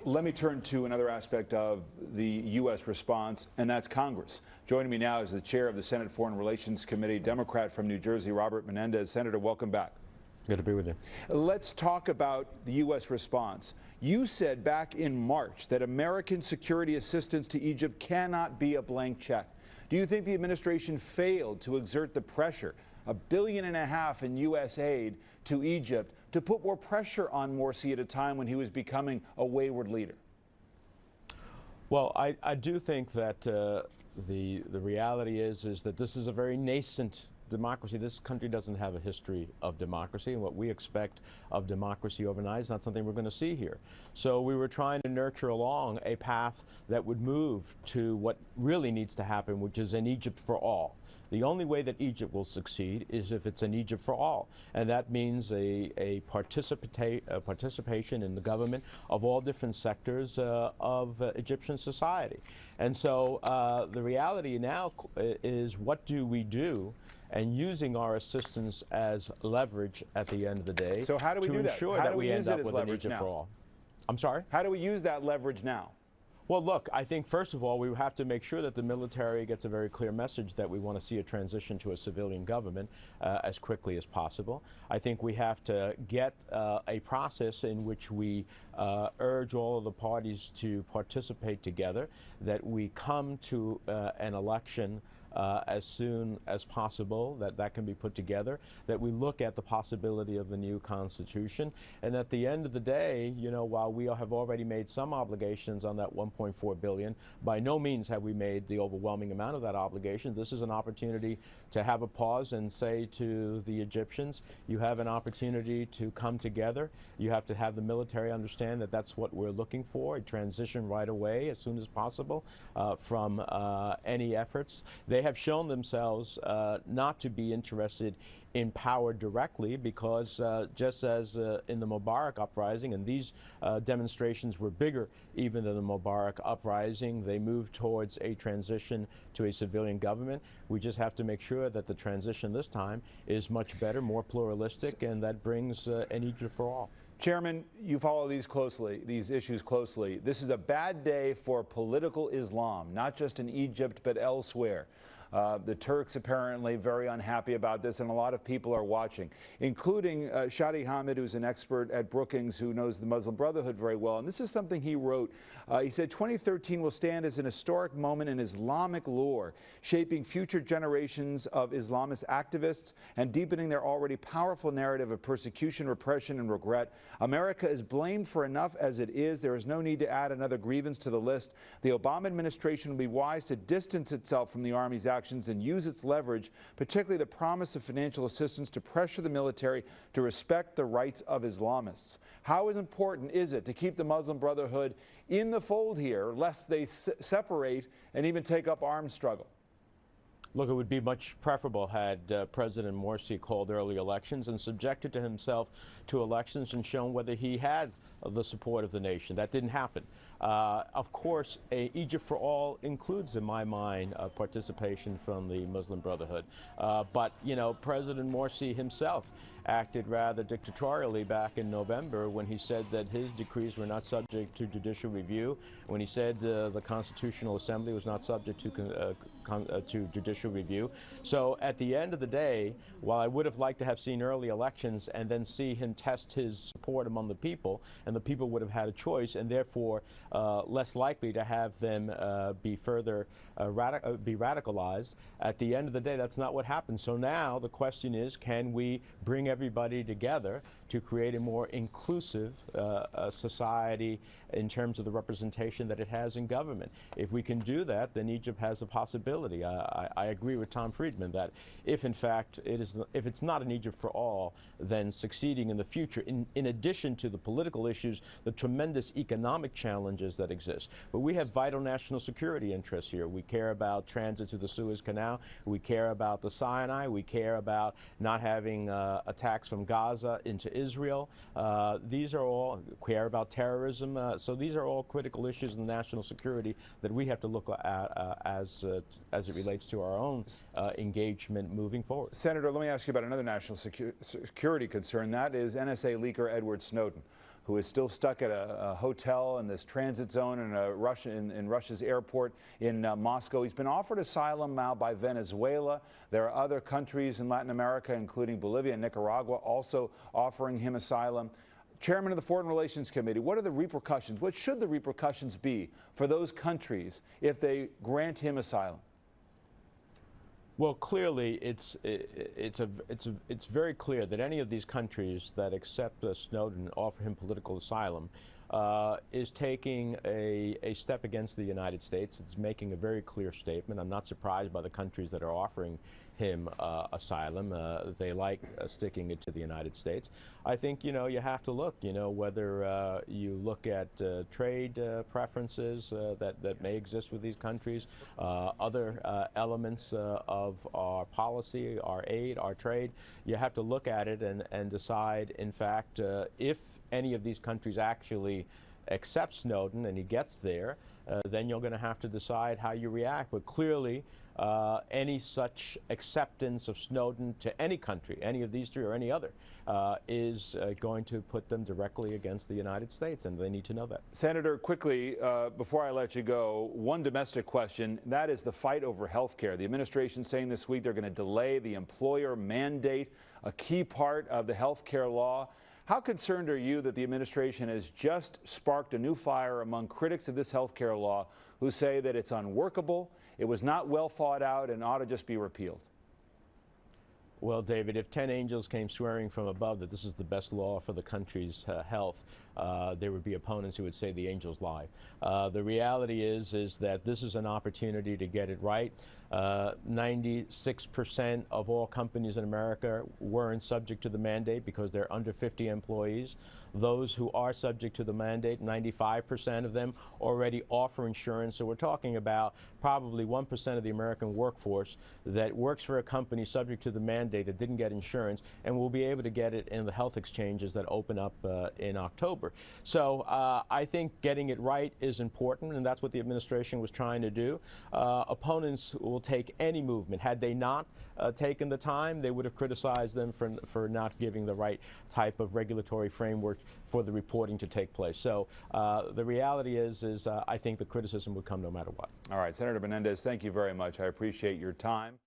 Let me turn to another aspect of the U.S. response, and that's Congress. Joining me now is the chair of the Senate Foreign Relations Committee, Democrat from New Jersey, Robert Menendez. Senator, welcome back. Good to be with you. Let's talk about the U.S. response. You said back in March that American security assistance to Egypt cannot be a blank check. Do you think the administration failed to exert the pressure, $1.5 billion in U.S. aid to Egypt, to put more pressure on Morsi at a time when he was becoming a wayward leader? Well, I do think that the reality is that this is a very nascent democracy. This country doesn't have a history of democracy, and what we expect of democracy overnight is not something we're going to see here. So we were trying to nurture along a path that would move to what really needs to happen, which is an Egypt for all. The only way that Egypt will succeed is if it's an Egypt for all, and that means a participation in the government of all different sectors of Egyptian society. And so the reality now is, what do we do? And using our assistance as leverage at the end of the day. So how do we do that? To ensure that we end up with an Egypt for all. I'm sorry? How do we use that leverage now? Well, look, I think first of all, we have to make sure that the military gets a very clear message that we want to see a transition to a civilian government as quickly as possible. I think we have to get a process in which we urge all of the parties to participate together, that we come to an election as soon as possible, that can be put together, that we look at the possibility of the new Constitution. And at the end of the day, you know, while we have already made some obligations on that $1.4 billion, by no means have we made the overwhelming amount of that obligation. This is an opportunity to have a pause and say to the Egyptians, you have an opportunity to come together. You have to have the military understand that that's what we're looking for, a transition right away as soon as possible from any efforts. They have shown themselves not to be interested in power directly, because just as in the Mubarak uprising, and these demonstrations were bigger even than the Mubarak uprising, they moved towards a transition to a civilian government. We just have to make sure that the transition this time is much better, more pluralistic, and that brings an Egypt for all. Chairman, you follow these issues closely. This is a bad day for political Islam, not just in Egypt, but elsewhere. The Turks apparently very unhappy about this, and a lot of people are watching, including Shadi Hamid, who's an expert at Brookings, who knows the Muslim Brotherhood very well. And this is something he wrote. He said, 2013 will stand as an historic moment in Islamic lore, shaping future generations of Islamist activists and deepening their already powerful narrative of persecution, repression, and regret. America is blamed for enough as it is. There is no need to add another grievance to the list. The Obama administration will be wise to distance itself from the Army's actions and use its leverage, particularly the promise of financial assistance, to pressure the military to respect the rights of Islamists. How important is it to keep the Muslim Brotherhood in the fold here, lest they separate and even take up armed struggle? Look, it would be much preferable had President Morsi called early elections and subjected to himself to elections and shown whether he had the support of the nation. That didn't happen. Of course, Egypt for all includes, in my mind, participation from the Muslim Brotherhood. But, you know, President Morsi himself acted rather dictatorially back in November when he said that his decrees were not subject to judicial review, when he said the Constitutional Assembly was not subject to judicial review. So at the end of the day, while I would have liked to have seen early elections and then see him test his support among the people, and the people would have had a choice, and therefore less likely to have them be further be radicalized, at the end of the day, that's not what happened. So now the question is, can we bring everybody together to create a more inclusive society in terms of the representation that it has in government? If we can do that, then Egypt has a possibility. I agree with Tom Friedman that if in fact if it's not an Egypt for all, then succeeding in the future, in addition to the political issues, the tremendous economic challenges that exist. But we have vital national security interests here. We care about transit through the Suez Canal. We care about the Sinai. We care about not having attacks from Gaza into Israel. These are all, care about terrorism. So these are all critical issues in national security that we have to look at as it relates to our own engagement moving forward. Senator, let me ask you about another national security concern. That is NSA leaker Edward Snowden, who is still stuck at a hotel in this transit zone in Russia's airport in Moscow. He's been offered asylum now by Venezuela. There are other countries in Latin America, including Bolivia and Nicaragua, also offering him asylum. Chairman of the Foreign Relations Committee, what are the repercussions? What should the repercussions be for those countries if they grant him asylum? Well, clearly, it's very clear that any of these countries that accept Snowden and offer him political asylum is taking a step against the United States. It's making a very clear statement. I'm not surprised by the countries that are offering him asylum. They like sticking it to the United States. I think, you have to look, whether you look at trade preferences that may exist with these countries, other elements of our policy, our aid, our trade. You have to look at it and decide, in fact, if any of these countries actually accept Snowden and he gets there, then you're going to have to decide how you react. But clearly, any such acceptance of Snowden to any country, any of these three or any other, is going to put them directly against the United States, and they need to know that. Senator, quickly, before I let you go, one domestic question, that is the fight over health care. The administration saying this week they're going to delay the employer mandate, a key part of the health care law. How concerned are you that the administration has just sparked a new fire among critics of this health care law who say that it's unworkable, it was not well thought out, and ought to just be repealed? Well, David, if 10 angels came swearing from above that this is the best law for the country's health, there would be opponents who would say the angels lie. The reality is that this is an opportunity to get it right. 96% of all companies in America weren't subject to the mandate because they're under 50 employees. Those who are subject to the mandate, 95% of them already offer insurance. So we're talking about probably 1% of the American workforce that works for a company subject to the mandate that didn't get insurance, and will be able to get it in the health exchanges that open up in October. So I think getting it right is important, and that's what the administration was trying to do. Opponents will take any movement. Had they not taken the time, they would have criticized them for not giving the right type of regulatory framework for the reporting to take place. So the reality is I think the criticism would come no matter what. All right, Senator Menendez, thank you very much. I appreciate your time.